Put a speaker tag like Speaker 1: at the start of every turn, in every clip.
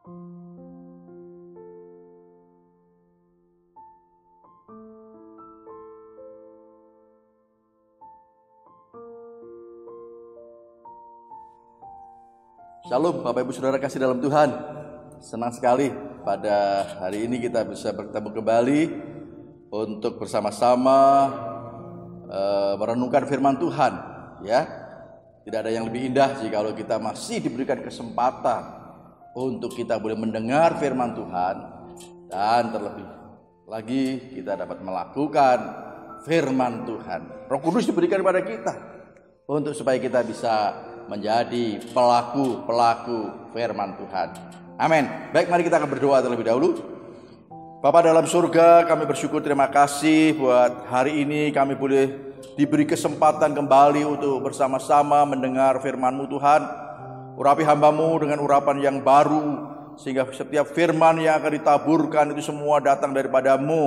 Speaker 1: Shalom Bapak Ibu Saudara kasih dalam Tuhan. Senang sekali pada hari ini kita bisa bertemu kembali untuk bersama-sama merenungkan firman Tuhan, ya. Tidak ada yang lebih indah jika kita masih diberikan kesempatan untuk kita boleh mendengar firman Tuhan, dan terlebih lagi kita dapat melakukan firman Tuhan. Roh Kudus diberikan kepada kita untuk supaya kita bisa menjadi pelaku-pelaku firman Tuhan. Amin. Baik, mari kita akan berdoa terlebih dahulu. Bapa dalam surga, kami bersyukur, terima kasih buat hari ini kami boleh diberi kesempatan kembali untuk bersama-sama mendengar firman-Mu Tuhan. Urapi hamba-Mu dengan urapan yang baru, sehingga setiap firman yang akan ditaburkan itu semua datang daripada-Mu,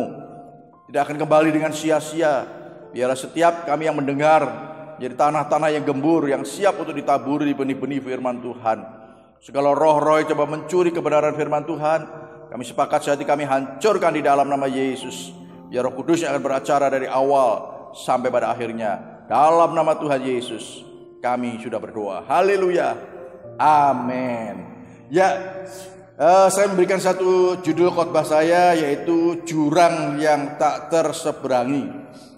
Speaker 1: tidak akan kembali dengan sia-sia. Biarlah setiap kami yang mendengar jadi tanah-tanah yang gembur, yang siap untuk ditaburi benih-benih firman Tuhan. Segala roh-roh yang coba mencuri kebenaran firman Tuhan, kami sepakat sehati kami hancurkan di dalam nama Yesus. Biar Roh Kudus yang akan beracara dari awal sampai pada akhirnya. Dalam nama Tuhan Yesus kami sudah berdoa. Haleluya. Amin. Ya, saya memberikan satu judul khotbah saya, yaitu jurang yang tak terseberangi.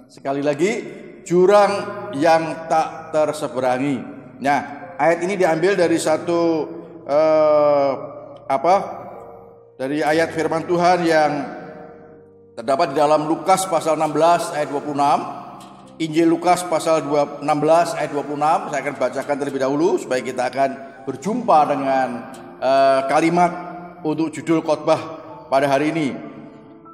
Speaker 1: Sekali lagi, jurang yang tak terseberangi. Nah, ayat ini diambil dari satu dari ayat firman Tuhan yang terdapat di dalam Lukas pasal 16 ayat 26. Injil Lukas pasal 16 ayat 26. Saya akan bacakan terlebih dahulu supaya kita akan berjumpa dengan kalimat untuk judul khotbah pada hari ini.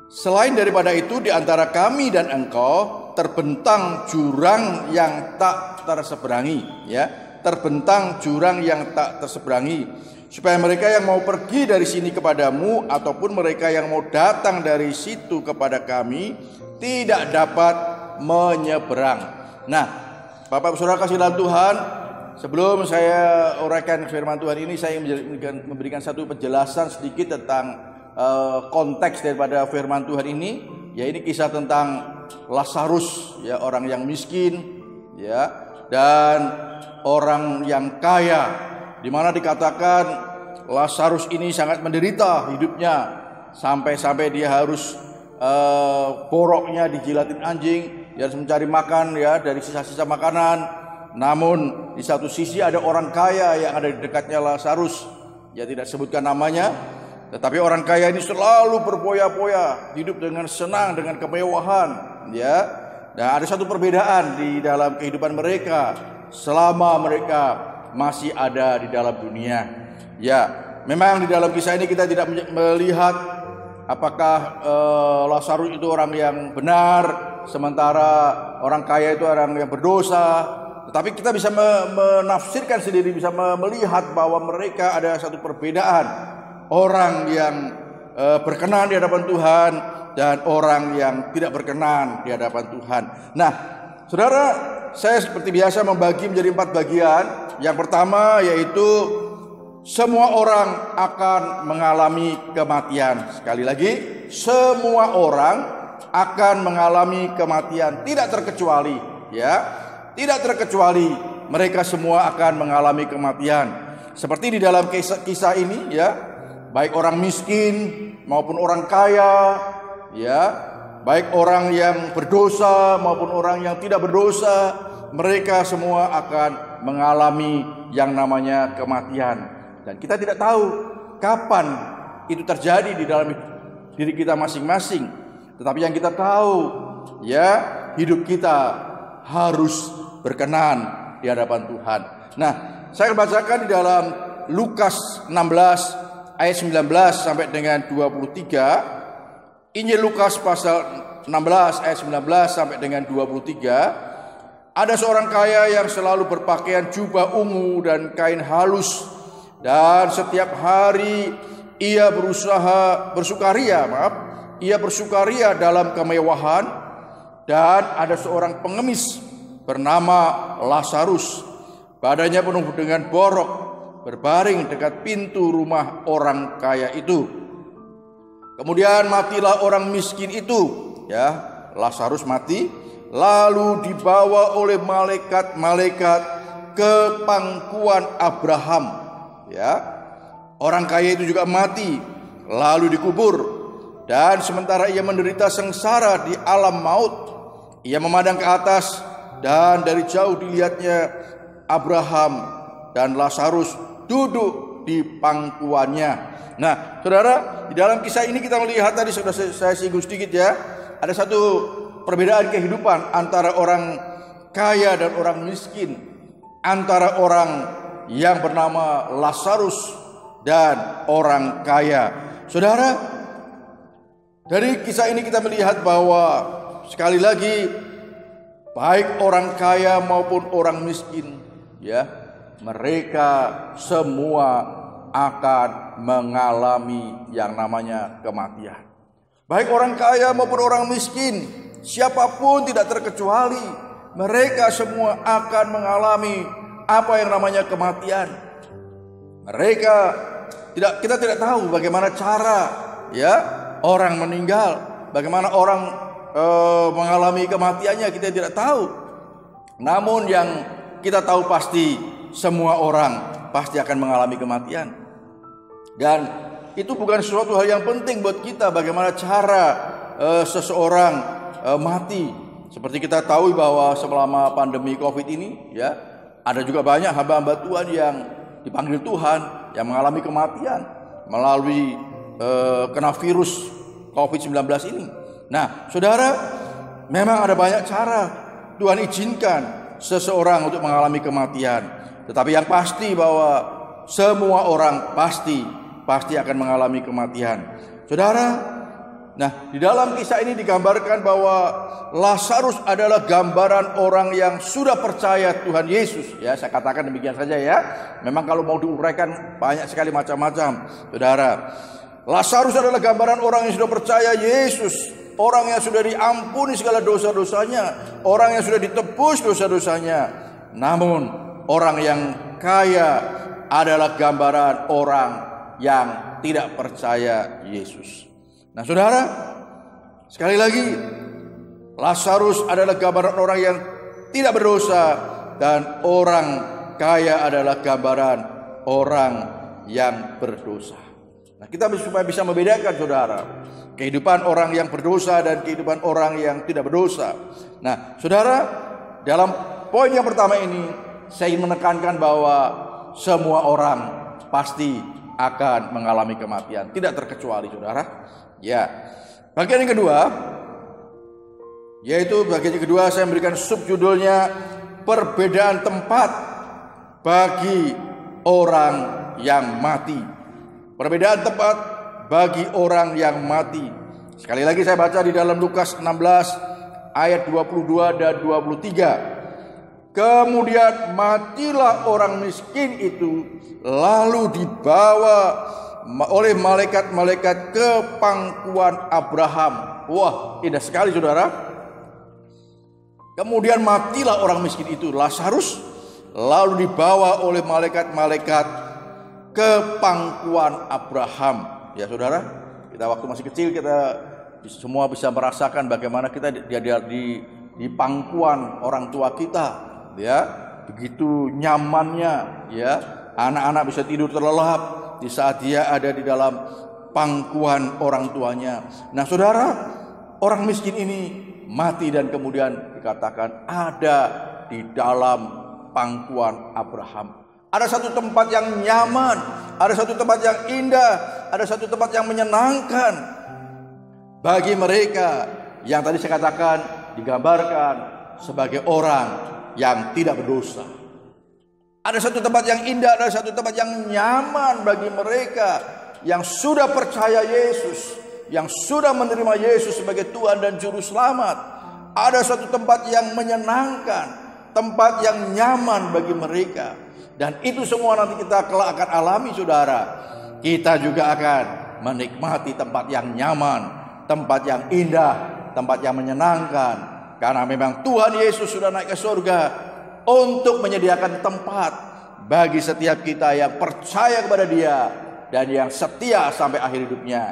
Speaker 1: Selain daripada itu, di antara kami dan engkau terbentang jurang yang tak terseberangi, ya, terbentang jurang yang tak terseberangi, supaya mereka yang mau pergi dari sini kepadamu ataupun mereka yang mau datang dari situ kepada kami tidak dapat menyeberang. Nah, Bapak Saudara kasih dalam Tuhan, sebelum saya uraikan firman Tuhan ini, saya memberikan satu penjelasan sedikit tentang konteks daripada firman Tuhan ini. Ya, ini kisah tentang Lazarus, ya, orang yang miskin, ya, dan orang yang kaya, di mana dikatakan Lazarus ini sangat menderita hidupnya, sampai dia harus boroknya dijilatin anjing, dia harus mencari makan, ya, dari sisa-sisa makanan. Namun di satu sisi ada orang kaya yang ada di dekatnya Lazarus, ya, tidak sebutkan namanya. Tetapi orang kaya ini selalu berpoya-poya, hidup dengan senang, dengan kemewahan, ya. Dan ada satu perbedaan di dalam kehidupan mereka selama mereka masih ada di dalam dunia. Ya, memang di dalam kisah ini kita tidak melihat apakah Lazarus itu orang yang benar, sementara orang kaya itu orang yang berdosa. Tetapi kita bisa menafsirkan sendiri, bisa melihat bahwa mereka ada satu perbedaan. Orang yang berkenan di hadapan Tuhan dan orang yang tidak berkenan di hadapan Tuhan. Nah, saudara, saya seperti biasa membagi menjadi 4 bagian. Yang pertama yaitu semua orang akan mengalami kematian. Sekali lagi, semua orang akan mengalami kematian, tidak terkecuali, ya. Tidak terkecuali, mereka semua akan mengalami kematian. Seperti di dalam kisah ini, ya. Baik orang miskin maupun orang kaya, ya, baik orang yang berdosa maupun orang yang tidak berdosa, mereka semua akan mengalami yang namanya kematian. Dan kita tidak tahu kapan itu terjadi di dalam diri kita masing-masing. Tetapi yang kita tahu, ya, hidup kita harus berkenan di hadapan Tuhan. Nah, saya akan bacakan di dalam Lukas 16 ayat 19 sampai dengan 23. Injil Lukas pasal 16 ayat 19 sampai dengan 23. Ada seorang kaya yang selalu berpakaian jubah ungu dan kain halus, dan setiap hari ia bersukaria dalam kemewahan. Dan ada seorang pengemis bernama Lazarus, badannya penuh dengan borok, berbaring dekat pintu rumah orang kaya itu. Kemudian matilah orang miskin itu, ya, Lazarus mati, lalu dibawa oleh malaikat-malaikat ke pangkuan Abraham, ya. Orang kaya itu juga mati, lalu dikubur, dan sementara ia menderita sengsara di alam maut, ia memandang ke atas, dan dari jauh dilihatnya Abraham dan Lazarus duduk di pangkuannya. Nah, saudara, di dalam kisah ini kita melihat, tadi sudah saya singgung sedikit ya, ada satu perbedaan kehidupan antara orang kaya dan orang miskin, antara orang yang bernama Lazarus dan orang kaya. Saudara, dari kisah ini kita melihat bahwa sekali lagi baik orang kaya maupun orang miskin, ya, mereka semua akan mengalami yang namanya kematian. Baik orang kaya maupun orang miskin, siapapun tidak terkecuali, mereka semua akan mengalami apa yang namanya kematian. Kita tidak tahu bagaimana cara, ya, orang meninggal, bagaimana orang mengalami kematiannya, kita tidak tahu. Namun yang kita tahu pasti, semua orang pasti akan mengalami kematian. Dan itu bukan sesuatu hal yang penting buat kita, bagaimana cara seseorang mati. Seperti kita tahu bahwa selama pandemi COVID ini, ya, ada juga banyak hamba-hamba Tuhan yang dipanggil Tuhan yang mengalami kematian melalui kena virus COVID-19 ini. Nah, saudara, memang ada banyak cara Tuhan izinkan seseorang untuk mengalami kematian. Tetapi yang pasti bahwa semua orang pasti akan mengalami kematian. Saudara, nah, di dalam kisah ini digambarkan bahwa Lazarus adalah gambaran orang yang sudah percaya Tuhan Yesus. Ya, saya katakan demikian saja ya. Memang kalau mau diuraikan banyak sekali macam-macam. Saudara, Lazarus adalah gambaran orang yang sudah percaya Yesus, orang yang sudah diampuni segala dosa-dosanya, orang yang sudah ditebus dosa-dosanya. Namun orang yang kaya adalah gambaran orang yang tidak percaya Yesus. Nah, saudara, sekali lagi, Lazarus adalah gambaran orang yang tidak berdosa, dan orang kaya adalah gambaran orang yang berdosa. Nah, kita supaya bisa membedakan, saudara, kehidupan orang yang berdosa dan kehidupan orang yang tidak berdosa. Nah, saudara, dalam poin yang pertama ini saya ingin menekankan bahwa semua orang pasti akan mengalami kematian, tidak terkecuali, saudara. Ya, bagian yang kedua, yaitu bagian yang kedua saya memberikan subjudulnya perbedaan tempat bagi orang yang mati. Perbedaan tempat bagi orang yang mati. Sekali lagi saya baca di dalam Lukas 16 ayat 22 dan 23. Kemudian matilah orang miskin itu, lalu dibawa oleh malaikat-malaikat ke pangkuan Abraham. Wah, indah sekali, saudara. Kemudian matilah orang miskin itu, Lazarus, lalu dibawa oleh malaikat-malaikat ke pangkuan Abraham. Ya, saudara, kita waktu masih kecil kita semua bisa merasakan bagaimana kita di pangkuan orang tua kita. Ya, begitu nyamannya, ya, anak-anak bisa tidur terlelap di saat dia ada di dalam pangkuan orang tuanya. Nah, saudara, orang miskin ini mati dan kemudian dikatakan ada di dalam pangkuan Abraham. Ada satu tempat yang nyaman, ada satu tempat yang indah, ada satu tempat yang menyenangkan bagi mereka yang tadi saya katakan digambarkan sebagai orang yang tidak berdosa. Ada satu tempat yang indah, ada satu tempat yang nyaman bagi mereka yang sudah percaya Yesus, yang sudah menerima Yesus sebagai Tuhan dan Juru Selamat. Ada satu tempat yang menyenangkan, tempat yang nyaman bagi mereka. Dan itu semua nanti kita kelak akan alami, saudara. Kita juga akan menikmati tempat yang nyaman, tempat yang indah, tempat yang menyenangkan. Karena memang Tuhan Yesus sudah naik ke surga untuk menyediakan tempat bagi setiap kita yang percaya kepada Dia dan yang setia sampai akhir hidupnya.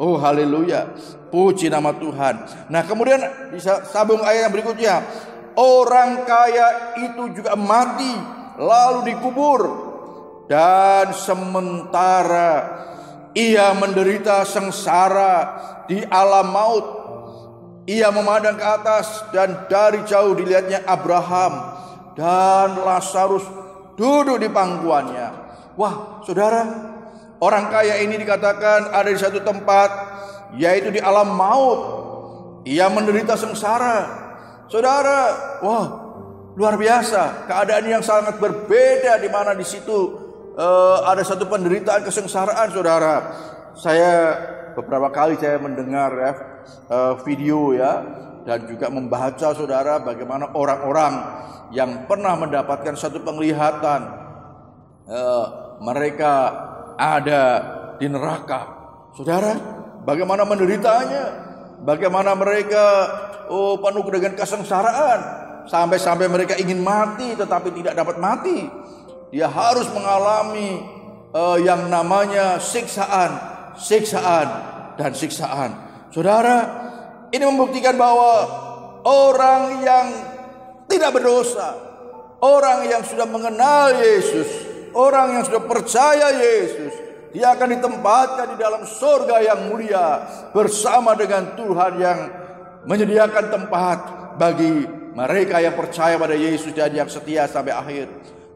Speaker 1: Oh haleluya, puji nama Tuhan. Nah kemudian bisa sambung ayat yang berikutnya. Orang kaya itu juga mati lalu dikubur, dan sementara ia menderita sengsara di alam maut, ia memandang ke atas dan dari jauh dilihatnya Abraham dan Lazarus duduk di pangkuannya. Wah saudara, orang kaya ini dikatakan ada di satu tempat, yaitu di alam maut. Ia menderita sengsara. Saudara, wah luar biasa. Keadaan yang sangat berbeda, di mana di situ ada satu penderitaan kesengsaraan, saudara. Saya beberapa kali saya mendengar video ya, dan juga membaca, saudara, bagaimana orang-orang yang pernah mendapatkan satu penglihatan, mereka ada di neraka. Saudara, bagaimana menderitanya, bagaimana mereka penuh dengan kesengsaraan, sampai-sampai mereka ingin mati tetapi tidak dapat mati. Dia harus mengalami yang namanya siksaan dan siksaan. Saudara, ini membuktikan bahwa orang yang tidak berdosa, orang yang sudah mengenal Yesus, orang yang sudah percaya Yesus, dia akan ditempatkan di dalam surga yang mulia bersama dengan Tuhan yang menyediakan tempat bagi mereka yang percaya pada Yesus dan yang setia sampai akhir.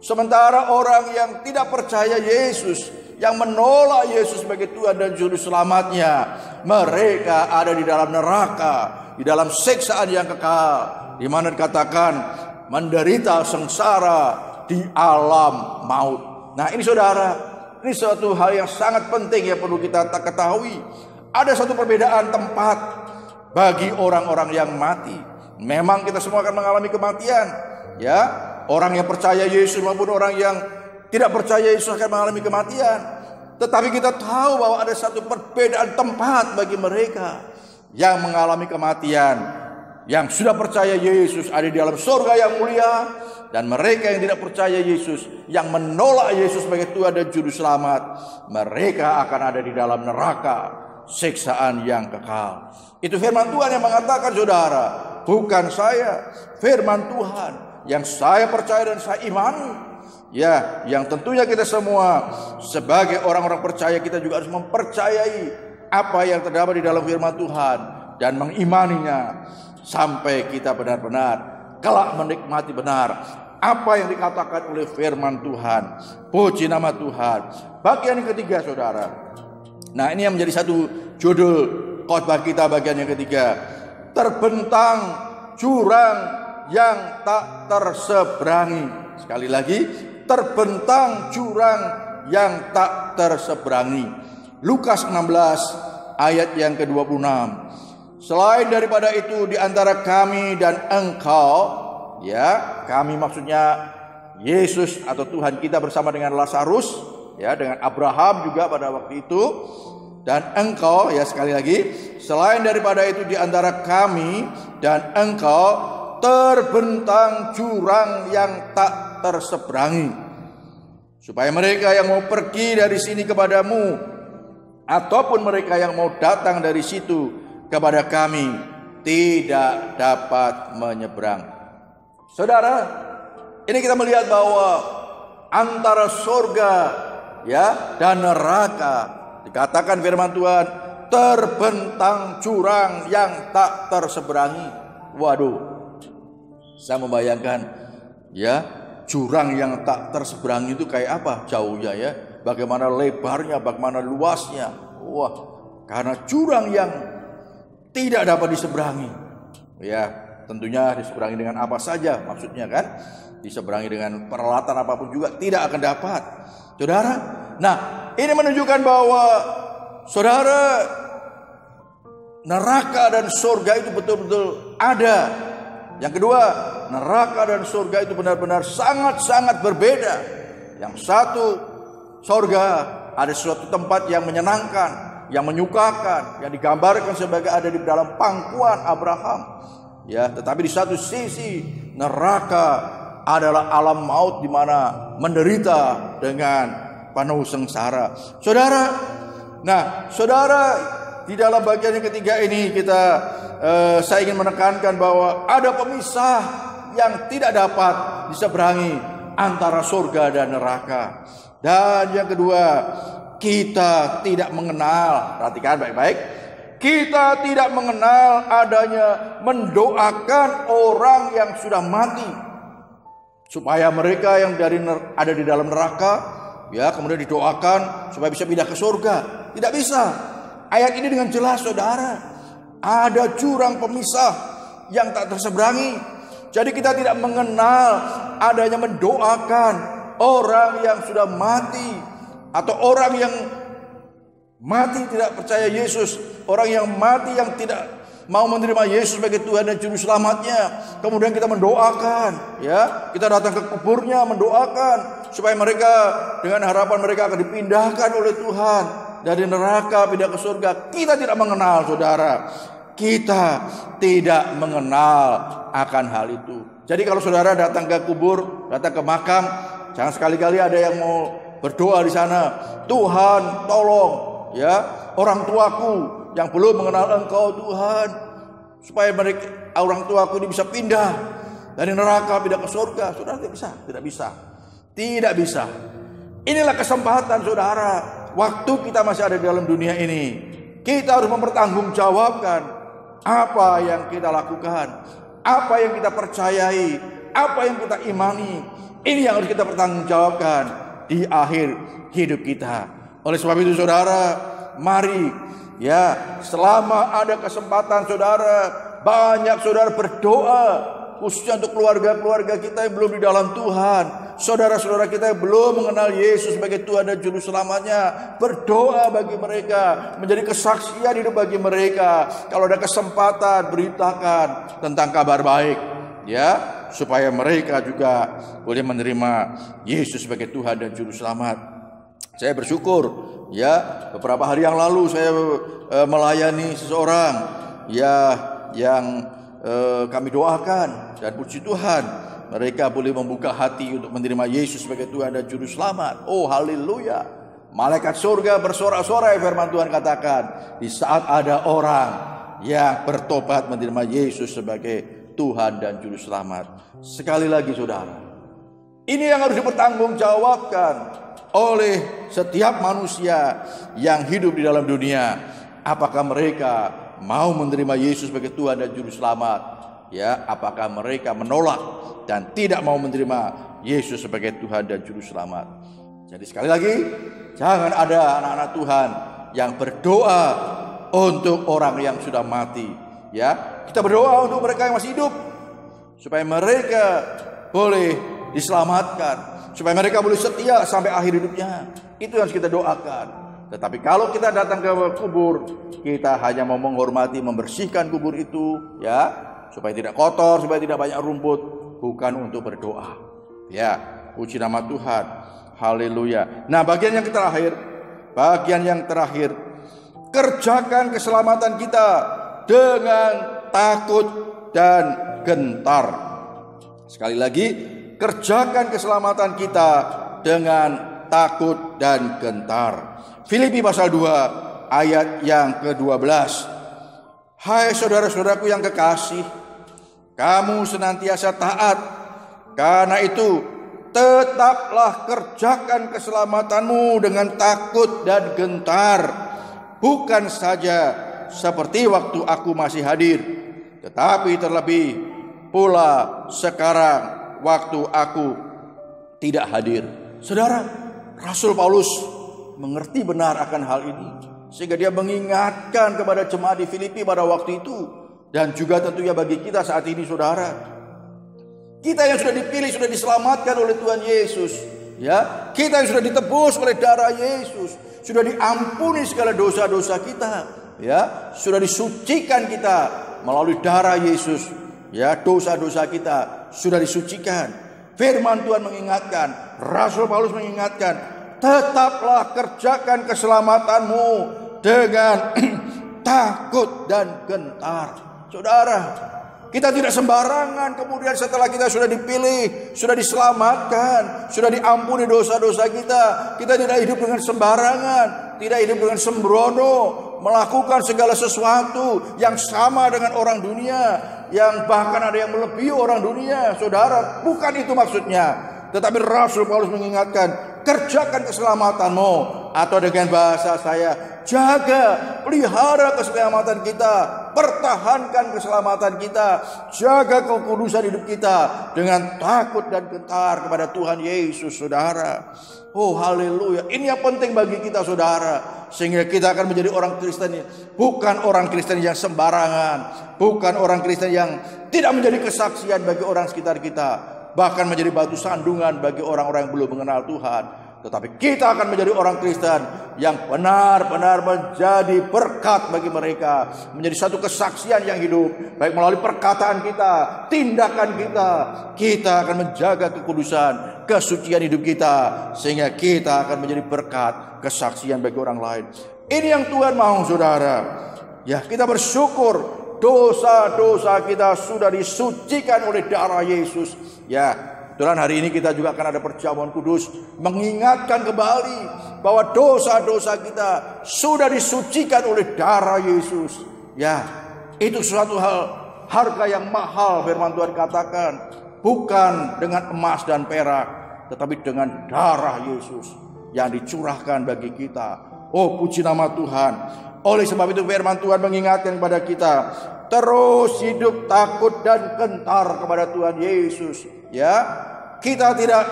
Speaker 1: Sementara orang yang tidak percaya Yesus, yang menolak Yesus sebagai Tuhan dan Juru Selamatnya, mereka ada di dalam neraka, di dalam siksaan yang kekal, di mana dikatakan menderita sengsara di alam maut. Nah ini saudara, ini suatu hal yang sangat penting yang perlu kita ketahui. Ada satu perbedaan tempat bagi orang-orang yang mati. Memang kita semua akan mengalami kematian, ya. Orang yang percaya Yesus maupun orang yang tidak percaya Yesus akan mengalami kematian. Tetapi kita tahu bahwa ada satu perbedaan tempat bagi mereka yang mengalami kematian. Yang sudah percaya Yesus ada di dalam surga yang mulia, dan mereka yang tidak percaya Yesus, yang menolak Yesus sebagai Tuhan dan Juru Selamat, mereka akan ada di dalam neraka, siksaan yang kekal. Itu firman Tuhan yang mengatakan, saudara, bukan saya. Firman Tuhan yang saya percaya dan saya imani, ya, yang tentunya kita semua sebagai orang-orang percaya, kita juga harus mempercayai apa yang terdapat di dalam firman Tuhan dan mengimaninya sampai kita benar-benar kelak menikmati benar apa yang dikatakan oleh firman Tuhan. Puji nama Tuhan. Bagian yang ketiga, saudara. Nah, ini yang menjadi satu judul khotbah kita, bagian yang ketiga. Terbentang jurang yang tak terseberangi. Sekali lagi, terbentang jurang yang tak terseberangi. Lukas 16 ayat yang ke-26. Selain daripada itu, di antara kami dan engkau, ya, kami maksudnya Yesus atau Tuhan kita bersama dengan Lazarus, ya, dengan Abraham juga pada waktu itu, dan engkau, ya, sekali lagi, selain daripada itu di antara kami dan engkau terbentang jurang yang tak terseberangi, supaya mereka yang mau pergi dari sini kepadamu ataupun mereka yang mau datang dari situ kepada kami tidak dapat menyeberang. Saudara, ini kita melihat bahwa antara surga, ya, dan neraka, dikatakan firman Tuhan, terbentang jurang yang tak terseberangi. Waduh, saya membayangkan, ya, jurang yang tak terseberangi itu kayak apa jauhnya, ya, bagaimana lebarnya, bagaimana luasnya. Wah, karena jurang yang tidak dapat diseberangi, ya, tentunya diseberangi dengan apa saja, maksudnya kan, diseberangi dengan peralatan apapun juga tidak akan dapat, saudara. Nah, ini menunjukkan bahwa, saudara, neraka dan surga itu betul-betul ada. Yang kedua, neraka dan surga itu benar-benar sangat-sangat berbeda. Yang satu, surga ada suatu tempat yang menyenangkan, yang menyukakan, yang digambarkan sebagai ada di dalam pangkuan Abraham, ya. Tetapi di satu sisi, neraka adalah alam maut di mana menderita dengan penuh sengsara. Saudara, di dalam bagian yang ketiga ini saya ingin menekankan bahwa ada pemisah yang tidak dapat diseberangi antara surga dan neraka. Dan yang kedua, kita tidak mengenal, perhatikan baik-baik, kita tidak mengenal adanya mendoakan orang yang sudah mati supaya mereka yang ada di dalam neraka kemudian didoakan supaya bisa pindah ke surga. Tidak bisa. Ayat ini dengan jelas, saudara, ada jurang pemisah yang tak terseberangi. Jadi kita tidak mengenal adanya mendoakan orang yang sudah mati atau orang yang mati tidak percaya Yesus, orang yang mati yang tidak mau menerima Yesus sebagai Tuhan dan Juru Selamatnya. Kemudian kita mendoakan, kita datang ke kuburnya mendoakan supaya mereka dengan harapan mereka akan dipindahkan oleh Tuhan dari neraka pindah ke surga. Kita tidak mengenal, saudara. Kita tidak mengenal akan hal itu. Jadi kalau saudara datang ke kubur, datang ke makam, jangan sekali-kali ada yang mau berdoa di sana, Tuhan tolong orang tuaku yang belum mengenal Engkau Tuhan, supaya mereka orang tuaku ini bisa pindah dari neraka pindah ke surga. Saudara, tidak bisa. Inilah kesempatan, saudara. Waktu kita masih ada di dalam dunia ini, kita harus mempertanggungjawabkan apa yang kita lakukan, apa yang kita percayai, apa yang kita imani. Ini yang harus kita pertanggungjawabkan di akhir hidup kita. Oleh sebab itu, saudara, mari selama ada kesempatan, saudara, banyak saudara berdoa, khususnya untuk keluarga-keluarga kita yang belum di dalam Tuhan, saudara-saudara kita yang belum mengenal Yesus sebagai Tuhan dan Juru Selamatnya. Berdoa bagi mereka, menjadi kesaksian hidup bagi mereka. Kalau ada kesempatan, beritakan tentang kabar baik, supaya mereka juga boleh menerima Yesus sebagai Tuhan dan Juru Selamat. Saya bersyukur, beberapa hari yang lalu saya melayani seseorang yang kami doakan, dan puji Tuhan mereka boleh membuka hati untuk menerima Yesus sebagai Tuhan dan Juru Selamat. Oh, haleluya. Malaikat surga bersorak-sorai, firman Tuhan katakan, di saat ada orang yang bertobat menerima Yesus sebagai Tuhan dan Juru Selamat. Sekali lagi, saudara, ini yang harus dipertanggungjawabkan oleh setiap manusia yang hidup di dalam dunia. Apakah mereka mau menerima Yesus sebagai Tuhan dan Juru Selamat? Apakah mereka menolak dan tidak mau menerima Yesus sebagai Tuhan dan Juru Selamat? Jadi sekali lagi, jangan ada anak-anak Tuhan yang berdoa untuk orang yang sudah mati. Kita berdoa untuk mereka yang masih hidup, supaya mereka boleh diselamatkan, supaya mereka boleh setia sampai akhir hidupnya. Itu yang harus kita doakan. Tetapi kalau kita datang ke kubur, kita hanya mau menghormati, membersihkan kubur itu, supaya tidak kotor, supaya tidak banyak rumput, bukan untuk berdoa. Puji nama Tuhan. Haleluya. Nah, bagian yang terakhir, kerjakan keselamatan kita dengan takut dan gentar. Sekali lagi, kerjakan keselamatan kita dengan takut dan gentar. Filipi pasal 2 ayat yang ke-12. Hai saudara-saudaraku yang kekasih, kamu senantiasa taat. Karena itu, tetaplah kerjakan keselamatanmu dengan takut dan gentar. Bukan saja seperti waktu aku masih hadir, tetapi terlebih pula sekarang waktu aku tidak hadir. Saudara, Rasul Paulus mengerti benar akan hal ini, sehingga dia mengingatkan kepada jemaat di Filipi pada waktu itu, dan juga tentunya bagi kita saat ini, saudara. Kita yang sudah dipilih, sudah diselamatkan oleh Tuhan Yesus, kita yang sudah ditebus oleh darah Yesus, sudah diampuni segala dosa-dosa kita, sudah disucikan kita melalui darah Yesus, dosa-dosa kita sudah disucikan. Firman Tuhan mengingatkan, Rasul Paulus mengingatkan, tetaplah kerjakan keselamatanmu dengan takut dan gentar. Saudara, Kita tidak sembarangan kemudian setelah kita sudah dipilih, sudah diselamatkan, sudah diampuni dosa-dosa kita. Kita tidak hidup dengan sembarangan, tidak hidup dengan sembrono, melakukan segala sesuatu yang sama dengan orang dunia, yang bahkan ada yang melebihi orang dunia. Saudara, bukan itu maksudnya. Tetapi Rasul Paulus mengingatkan, kerjakan keselamatanmu, atau dengan bahasa saya, jaga, pelihara keselamatan kita, pertahankan keselamatan kita, jaga kekudusan hidup kita dengan takut dan gentar kepada Tuhan Yesus, saudara. Oh haleluya, ini yang penting bagi kita, saudara, sehingga kita akan menjadi orang Kristen, bukan orang Kristen yang sembarangan, bukan orang Kristen yang tidak menjadi kesaksian bagi orang sekitar kita, bahkan menjadi batu sandungan bagi orang-orang yang belum mengenal Tuhan. Tetapi kita akan menjadi orang Kristen yang benar-benar menjadi berkat bagi mereka, menjadi satu kesaksian yang hidup, baik melalui perkataan kita, tindakan kita. Kita akan menjaga kekudusan, kesucian hidup kita, sehingga kita akan menjadi berkat, kesaksian bagi orang lain. Ini yang Tuhan mau, saudara. Ya, kita bersyukur dosa-dosa kita sudah disucikan oleh darah Yesus. Ya, kebetulan hari ini kita juga akan ada perjamuan kudus, mengingatkan kembali bahwa dosa-dosa kita sudah disucikan oleh darah Yesus. Ya, itu suatu harga yang mahal, firman Tuhan katakan, bukan dengan emas dan perak, tetapi dengan darah Yesus yang dicurahkan bagi kita. Oh, puji nama Tuhan. Oleh sebab itu firman Tuhan mengingatkan kepada kita, terus hidup takut dan gentar kepada Tuhan Yesus. Ya, kita tidak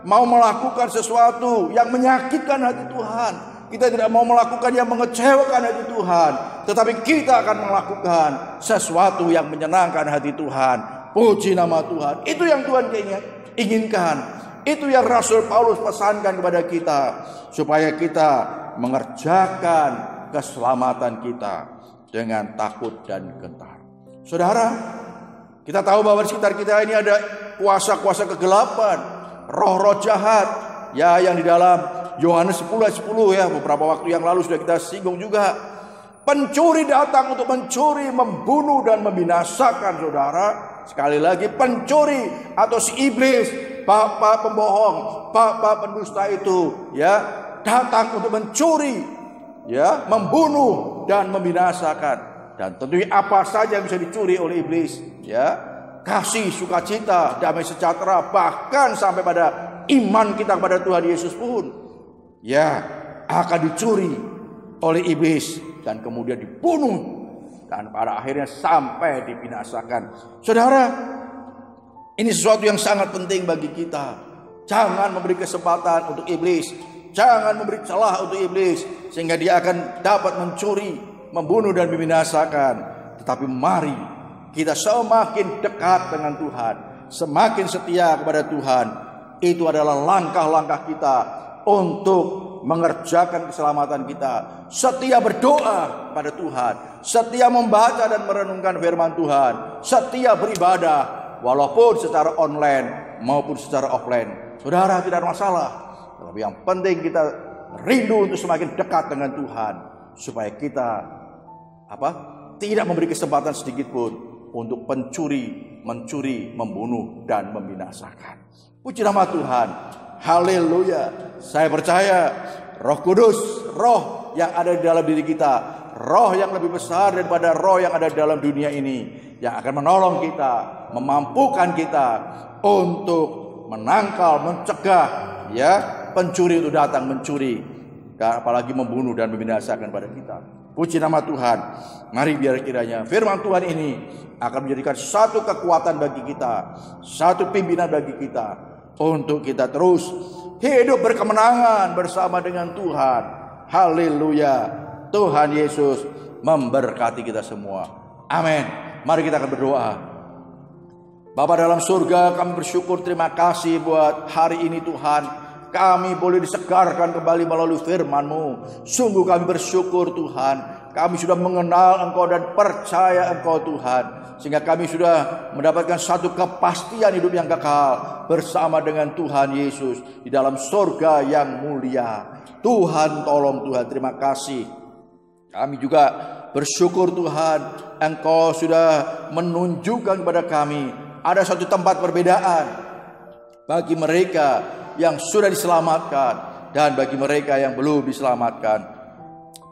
Speaker 1: mau melakukan sesuatu yang menyakitkan hati Tuhan. Kita tidak mau melakukan yang mengecewakan hati Tuhan, tetapi kita akan melakukan sesuatu yang menyenangkan hati Tuhan. Puji nama Tuhan. Itu yang Tuhan inginkan. Itu yang Rasul Paulus pesankan kepada kita, supaya kita mengerjakan keselamatan kita dengan takut dan gentar. Saudara, kita tahu bahwa di sekitar kita ini ada kuasa-kuasa kegelapan, roh-roh jahat, ya, yang di dalam Yohanes 10 ayat 10 ya, beberapa waktu yang lalu sudah kita singgung juga. Pencuri datang untuk mencuri, membunuh dan membinasakan, saudara. Sekali lagi, pencuri atau si iblis, bapak pembohong, bapak pendusta itu, ya, datang untuk mencuri, ya, membunuh dan membinasakan. Dan tentunya apa saja yang bisa dicuri oleh iblis, ya, kasih, sukacita, damai sejahtera, bahkan sampai pada iman kita kepada Tuhan Yesus pun, ya, akan dicuri oleh iblis dan kemudian dibunuh dan pada akhirnya sampai dibinasakan. Saudara, ini sesuatu yang sangat penting bagi kita. Jangan memberi kesempatan untuk iblis, jangan memberi celah untuk iblis, sehingga dia akan dapat mencuri, membunuh dan membinasakan. Tetapi mari kita semakin dekat dengan Tuhan, semakin setia kepada Tuhan. Itu adalah langkah-langkah kita untuk mengerjakan keselamatan kita. Setia berdoa pada Tuhan, setia membaca dan merenungkan firman Tuhan, setia beribadah walaupun secara online maupun secara offline. Saudara, tidak ada masalah. Tapi yang penting kita rindu untuk semakin dekat dengan Tuhan, supaya kita tidak memberi kesempatan sedikit pun untuk pencuri, mencuri, membunuh dan membinasakan. Puji nama Tuhan. Haleluya. Saya percaya Roh Kudus, roh yang ada di dalam diri kita, roh yang lebih besar daripada roh yang ada di dalam dunia ini, yang akan menolong kita, memampukan kita untuk menangkal, mencegah, ya, pencuri itu datang mencuri, dan apalagi membunuh dan membinasakan pada kita. Puji nama Tuhan. Mari biar kiranya firman Tuhan ini akan menjadikan satu kekuatan bagi kita, satu pimpinan bagi kita, untuk kita terus hidup berkemenangan bersama dengan Tuhan. Haleluya. Tuhan Yesus memberkati kita semua. Amin. Mari kita akan berdoa. Bapa dalam surga, kami bersyukur, terima kasih buat hari ini Tuhan. Kami boleh disegarkan kembali melalui firman-Mu. Sungguh kami bersyukur Tuhan. Kami sudah mengenal Engkau dan percaya Engkau Tuhan. Sehingga kami sudah mendapatkan satu kepastian hidup yang kekal bersama dengan Tuhan Yesus di dalam surga yang mulia. Tuhan tolong Tuhan, terima kasih. Kami juga bersyukur Tuhan, Engkau sudah menunjukkan kepada kami ada satu tempat perbedaan bagi mereka yang sudah diselamatkan dan bagi mereka yang belum diselamatkan.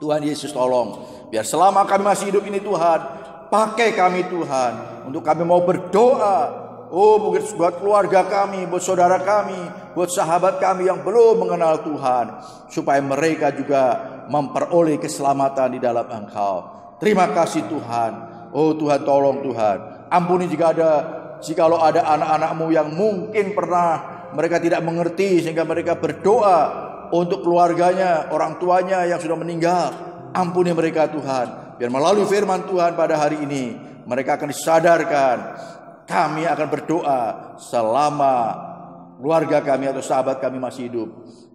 Speaker 1: Tuhan Yesus, tolong biar selama kami masih hidup ini Tuhan, pakai kami Tuhan untuk kami mau berdoa. Oh, mungkin buat keluarga kami, buat saudara kami, buat sahabat kami yang belum mengenal Tuhan, supaya mereka juga memperoleh keselamatan di dalam Engkau. Terima kasih Tuhan. Oh Tuhan, tolong Tuhan, ampuni jikalau ada anak-anak-Mu yang mungkin pernah mereka tidak mengerti sehingga mereka berdoa untuk keluarganya, orang tuanya yang sudah meninggal. Ampuni mereka Tuhan, biar melalui firman Tuhan pada hari ini mereka akan disadarkan. Kami akan berdoa selama keluarga kami atau sahabat kami masih hidup.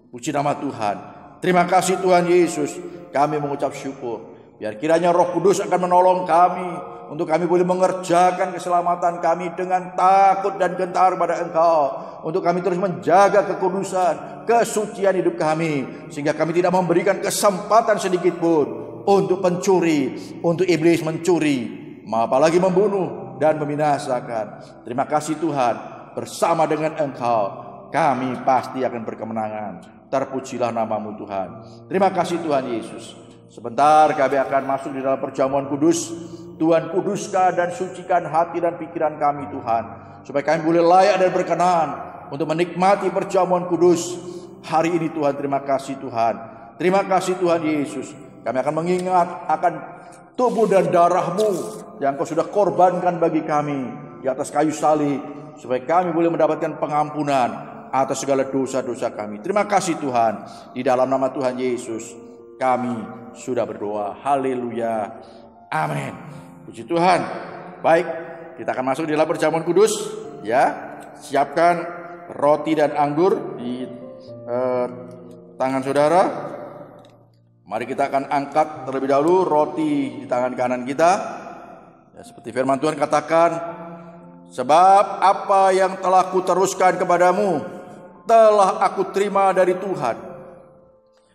Speaker 1: Puji nama Tuhan. Terima kasih Tuhan Yesus. Kami mengucap syukur. Biar kiranya Roh Kudus akan menolong kami untuk kami boleh mengerjakan keselamatan kami dengan takut dan gentar pada Engkau. Untuk kami terus menjaga kekudusan, kesucian hidup kami, sehingga kami tidak memberikan kesempatan sedikit pun untuk pencuri, untuk iblis mencuri, apalagi membunuh dan membinasakan. Terima kasih Tuhan, bersama dengan Engkau kami pasti akan berkemenangan. Terpujilah nama-Mu Tuhan. Terima kasih Tuhan Yesus. Sebentar kami akan masuk di dalam perjamuan kudus. Tuhan, kuduskan dan sucikan hati dan pikiran kami Tuhan, supaya kami boleh layak dan berkenan untuk menikmati perjamuan kudus hari ini Tuhan. Terima kasih Tuhan. Terima kasih Tuhan Yesus. Kami akan mengingat akan tubuh dan darah-Mu yang Kau sudah korbankan bagi kami di atas kayu salib, supaya kami boleh mendapatkan pengampunan atas segala dosa-dosa kami. Terima kasih Tuhan. Di dalam nama Tuhan Yesus kami sudah berdoa. Haleluya. Amin. Puji Tuhan. Baik, kita akan masuk di dalam perjamuan kudus. Ya, siapkan roti dan anggur di tangan saudara. Mari kita akan angkat terlebih dahulu roti di tangan kanan kita. Ya, seperti firman Tuhan katakan, sebab apa yang telah kuteruskan kepadamu telah aku terima dari Tuhan,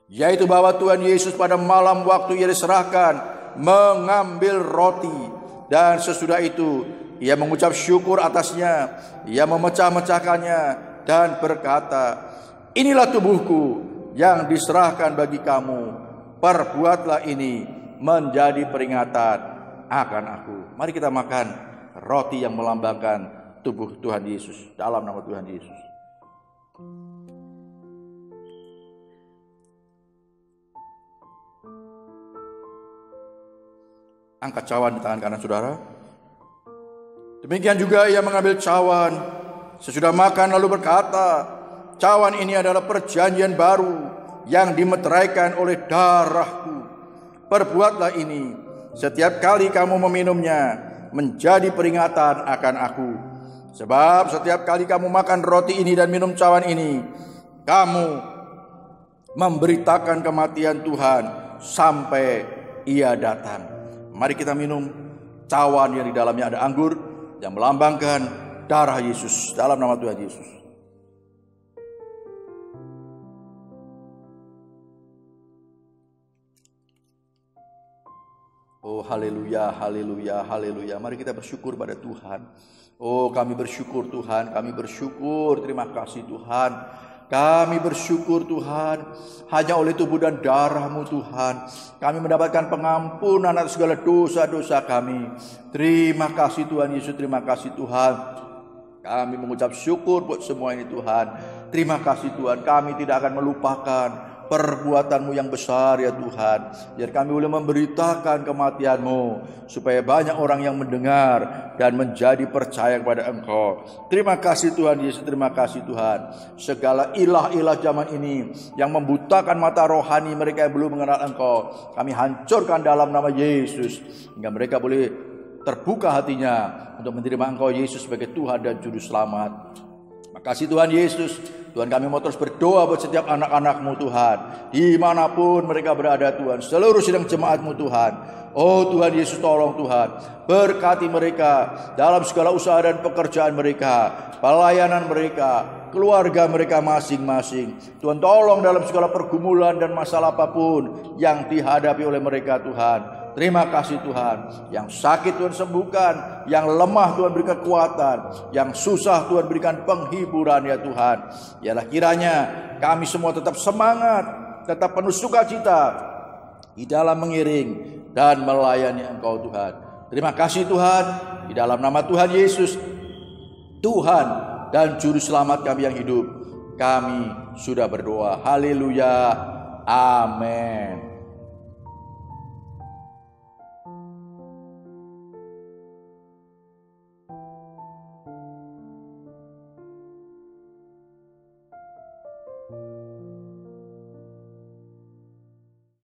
Speaker 1: yaitu bahwa Tuhan Yesus pada malam waktu Ia diserahkan mengambil roti, dan sesudah itu Ia mengucap syukur atasnya, Ia memecah-mecahkannya dan berkata, inilah tubuhku yang diserahkan bagi kamu. Perbuatlah ini menjadi peringatan akan aku. Mari kita makan roti yang melambangkan tubuh Tuhan Yesus dalam nama Tuhan Yesus. Angkat cawan di tangan kanan saudara. Demikian juga Ia mengambil cawan sesudah makan lalu berkata, cawan ini adalah perjanjian baru yang dimeteraikan oleh darahku. Perbuatlah ini setiap kali kamu meminumnya menjadi peringatan akan aku. Sebab setiap kali kamu makan roti ini dan minum cawan ini, kamu memberitakan kematian Tuhan sampai Ia datang. Mari kita minum cawan yang di dalamnya ada anggur yang melambangkan darah Yesus dalam nama Tuhan Yesus. Oh haleluya, haleluya, haleluya. Mari kita bersyukur pada Tuhan. Oh kami bersyukur Tuhan, kami bersyukur. Terima kasih Tuhan. Kami bersyukur Tuhan, hanya oleh tubuh dan darah-Mu Tuhan kami mendapatkan pengampunan atas segala dosa-dosa kami. Terima kasih Tuhan Yesus, terima kasih Tuhan. Kami mengucap syukur buat semua ini Tuhan. Terima kasih Tuhan, kami tidak akan melupakan perbuatan-Mu yang besar ya Tuhan. Biar kami boleh memberitakan kematian-Mu, supaya banyak orang yang mendengar dan menjadi percaya kepada Engkau. Terima kasih Tuhan Yesus, terima kasih Tuhan. Segala ilah-ilah zaman ini yang membutakan mata rohani mereka yang belum mengenal Engkau, kami hancurkan dalam nama Yesus, hingga mereka boleh terbuka hatinya untuk menerima Engkau Yesus sebagai Tuhan dan Juru Selamat. Makasih Tuhan Yesus. Tuhan, kami mau terus berdoa buat setiap anak-anak-Mu Tuhan, dimanapun mereka berada Tuhan, seluruh sidang jemaat-Mu Tuhan. Oh Tuhan Yesus, tolong Tuhan, berkati mereka dalam segala usaha dan pekerjaan mereka, pelayanan mereka, keluarga mereka masing-masing. Tuhan, tolong dalam segala pergumulan dan masalah apapun yang dihadapi oleh mereka Tuhan. Terima kasih Tuhan. Yang sakit Tuhan sembuhkan, yang lemah Tuhan berikan kekuatan, yang susah Tuhan berikan penghiburan ya Tuhan. Yalah kiranya kami semua tetap semangat, tetap penuh sukacita di dalam mengiring dan melayani Engkau Tuhan. Terima kasih Tuhan, di dalam nama Tuhan Yesus, Tuhan dan Juru Selamat kami yang hidup, kami sudah berdoa. Haleluya. Amin.